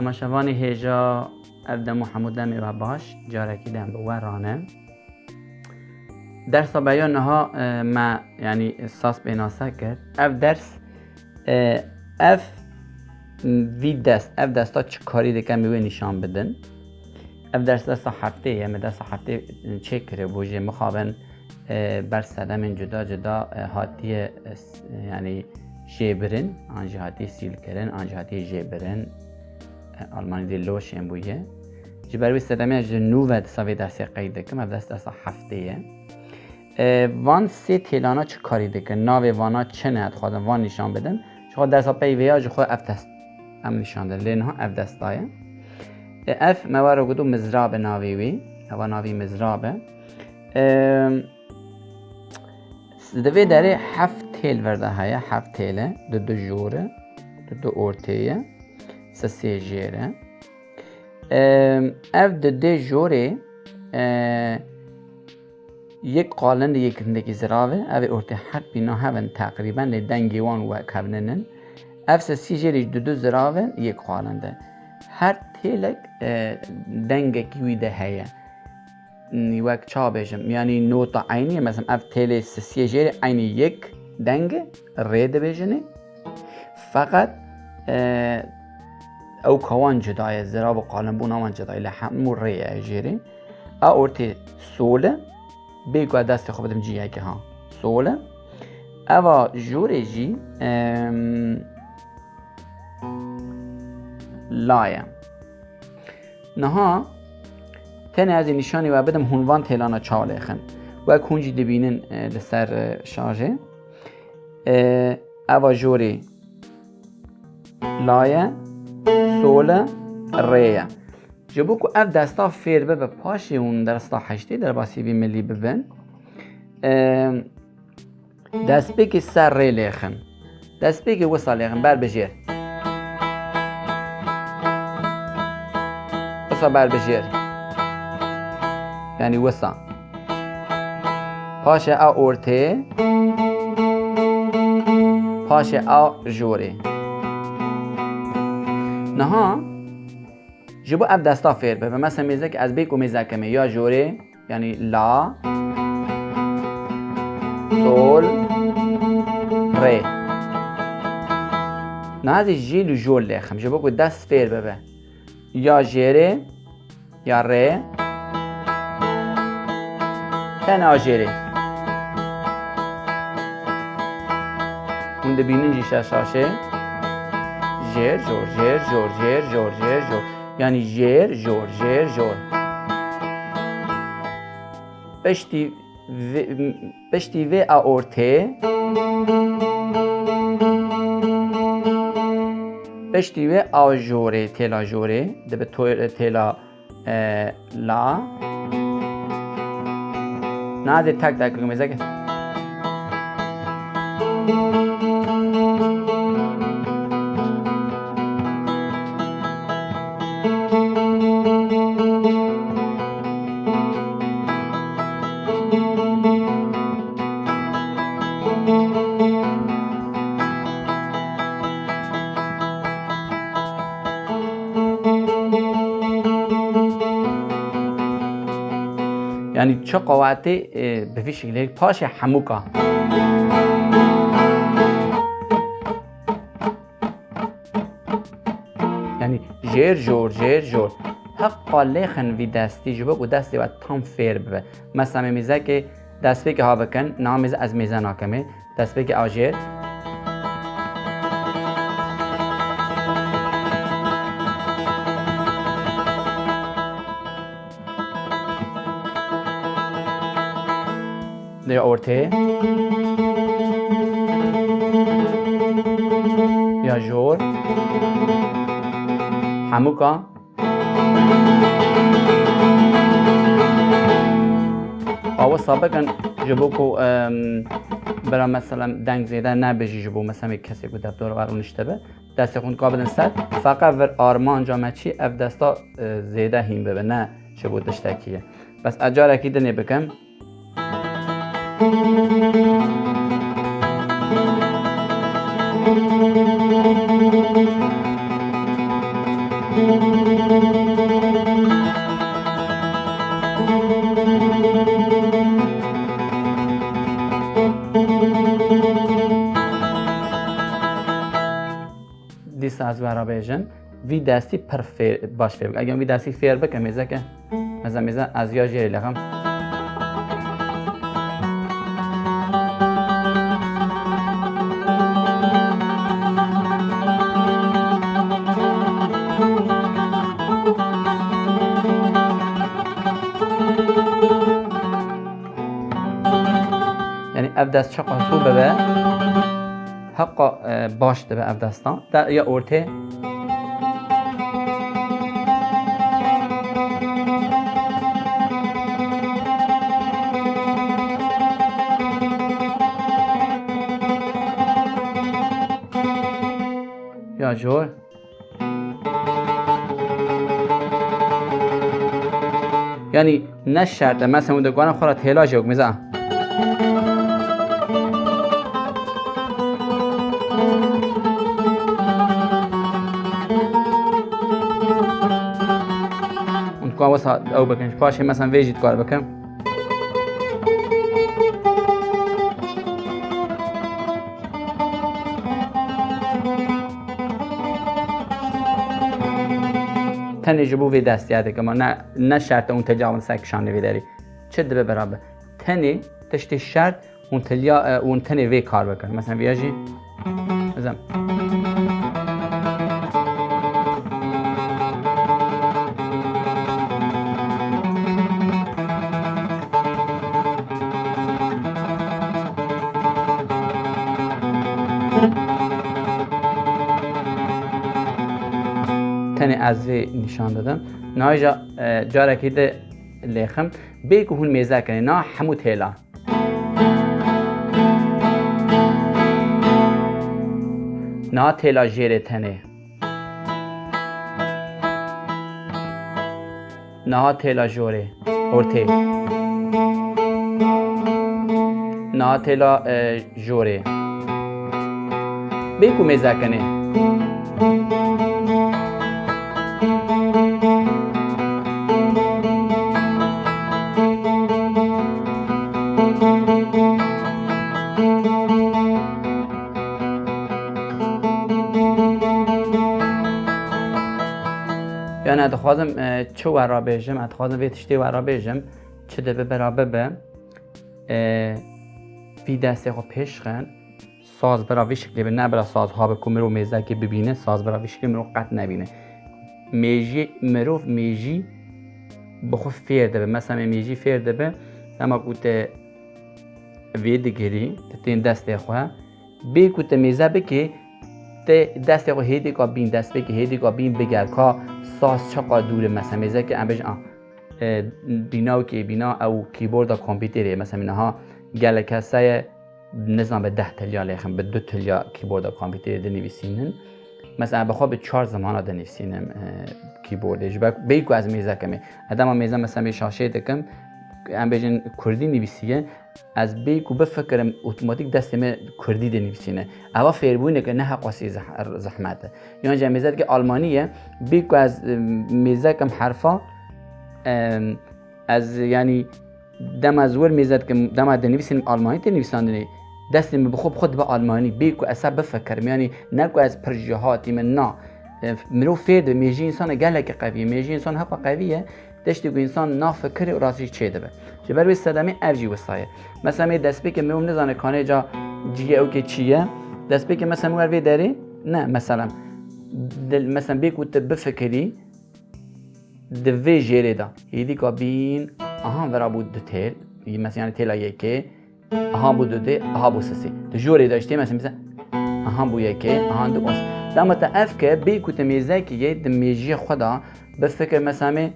تماشاوانی هیجا افدمو حمودمی و باش جارکی دم به ورانه درس بیان ها ما یعنی اساس بیناسا کرد اف درس اف وی دست اف دستا چه کاری دکن بیوی نشان بدن اف درس هفته یه درس هفته چه کره بوجه مخابن بر سلام جدا جدا هاتی یعنی جبرن آنجا هاتی سیل کردن آنجا هاتی جبرن آلمانی دی لوش ام بویه جبر وی سلام اج نوود سوی درس قید کم اف درس هفته وان سه تیلانا چه کاری دکن ناو وانا چه نه خودم وان نشان بدن چه درس پی ویا جو خود اف دست ام نشان دادن لینها اف دستایه اف موارد گدو مزراب ناوی وی هوا ناوی مزرابه دوی داره هفت تیل ورده های هفت تیله دو جوره دو ارتیه سه جیره اف دو جوره یک قالند یک رندگی زراوه او ارتی حد بینا هون تقریبا لدنگی وان و کبننن اف سه جیره دو زراوه یک قالنده هر تیلک دنگکی ویده هیه وقت چا بیشم یعنی نوتا عینی مثلا اف تیل سه جیره عینی یک دنگ رید بیشنه فقط او کوان جدای زراب و قالنبون آمان جدای لحمو ریه جیره او ارتی سوله بگو دست خوب بدم جیه که ها سوله او جوره جی لایه نها تنه از نشانی و بدم هنوان تیلانا چاله خن و کنجی دبینن لسر شارژه او جوری لایه سوله ریه جبو که اف دستا فیر به پاشی اون درستا هشتی در باسی بی ملی ببین دست بگی سر ری لیخن دست بگی وصا لیخن بر بجیر وصا بر بجیر یعنی وصا پاشه او ارته پاشه او جوره نها جبو اف دستا فیر به مثلا میزه که از بیک و میزه کمه یا جوره یعنی لا سول ری نه از جیل و جول لیخم جبو که دست فیر به یا جیره یا ری تنها جیره اون دبینین جیشه شاشه جیر جور جیر جور جیر جور جیر جور یعنی جیر جور جیر جور پشتی و اورته پشتی و آجوره تلا جوره دبه تلا لا نازی تک تک کمیزه که یعنی چه قواعدی به فی شکلی پاش حموکا یعنی جیر جور جیر جور حق لیخن وی دستی جبه و دستی و تام فیر ببه مثلا میزه که دست بگه ها بکن نامیزه از میزه ناکمه دست بگه آجیر یا ارته یا جور حموکا آوا سابقا جبو کو برا مثلا دنگ زیده نبجی جبو مثلا کسی کو دفتر ورون اشتبه دست خون قابل صد فقط ور آرمان جامعه چی اف دستا زیده هیم ببه نه جبو دشتکیه بس اجار اکید نبکم دیست از ورا بیجن وی دستی پر فیر باش فیر اگر وی دستی فیر بکن میزه که مثلا میزه از یا جری لغم یعنی اف دست چقا سو ببه حقا باش دبه اف دستان یا ارته یا جور یعنی نه شرطه مثلا اون دکانم خورا تیلا جوگ میزه اون دکان واسه او بکنش پاشه مثلا ویجید کار بکن تنی جبو وی دستیاده که ما نه شرط اون تجاوز سکشانه وی داری چه دبه برابر تنی تشتی شرط اون تنی وی کار بکن مثلا بیاجی بزن تنی از وی نشان دادم نهای جارکی ده لیخم بیگو هون میزه کنی نه همو تیلا نه تیلا جیره تنی نه تیلا جوره ارته نه تیلا جوره بیگو میزه کنی یعنی ادخوازم چه ورا بیجم ادخوازم وی تشتی ورا بیجم چه دبه برابه به وی دسته خو پیش خن ساز برا وی شکلی به نه برا ساز ها بکن مرو میزه که ببینه ساز برا وی شکلی مرو قط نبینه مروف میجی بخو فیر دبه مثلا میجی فیر دبه اما گوته وی دگیری تین دسته خواه بی گوته میزه بکی دسته خو هیدی که بین دست بکی هیدی که بین بگرد که ساز چقا دوره مثلا میزه که امبش بینا و که بینا او کیبورد و کامپیوتره مثلا اینها گله کسای نظام به 10 تلیا لیخم به 2 تلیا کیبورد و کامپیوتر دنویسینن مثلا بخواه به 4 زمانه دنویسینم کیبوردش بیکو از میزه کمی ادام میزه مثلا به شاشه دکم امبیجن کردی نویسیه از بیکو بفکرم اتوماتیک دستم کردی دنویسینه اوا فیربونه که نه حقاسی زحمته یعنی جمیزت که آلمانیه بیکو از میزه کم حرفا از یعنی دم از ور میزد که دم دنویسین آلمانی دنویساندنی دستم بخوب خود به آلمانی بیکو اصلا بفکرم یعنی نکو از پرجهاتی من نه مرو فید میجی انسان گله که قویه میجی انسان حقا قویه دشتی که انسان نافکر و راستی چه دبه چه بر صدمه افجی وسایه مثلا می دست بی که میوم نزانه کانه جا جیه او که چیه دست بی که مثلا مور وی داری نه مثلا بی که بفکری دوی جیره دا یدی که بین آها ورا بود دو تیل مثلا یعنی تیلا یکی آها بود دو ده آها بود سسی دو جوره داشتی مثلا آها بود یکی آها دو باس دام تا اف که بی که میزه که یه دمیجی خدا بفکر مثلا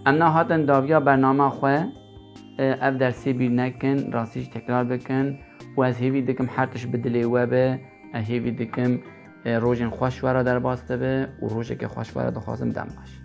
امنا هاتن داویا برنامه خواه اف درسی بیر نکن راستیش تکرار بکن و از هیوی دکم حرتش بدلی و به هیوی دکم روژن خوش ورا در باسته به و روژه که خوش ورا دخوازم دم باش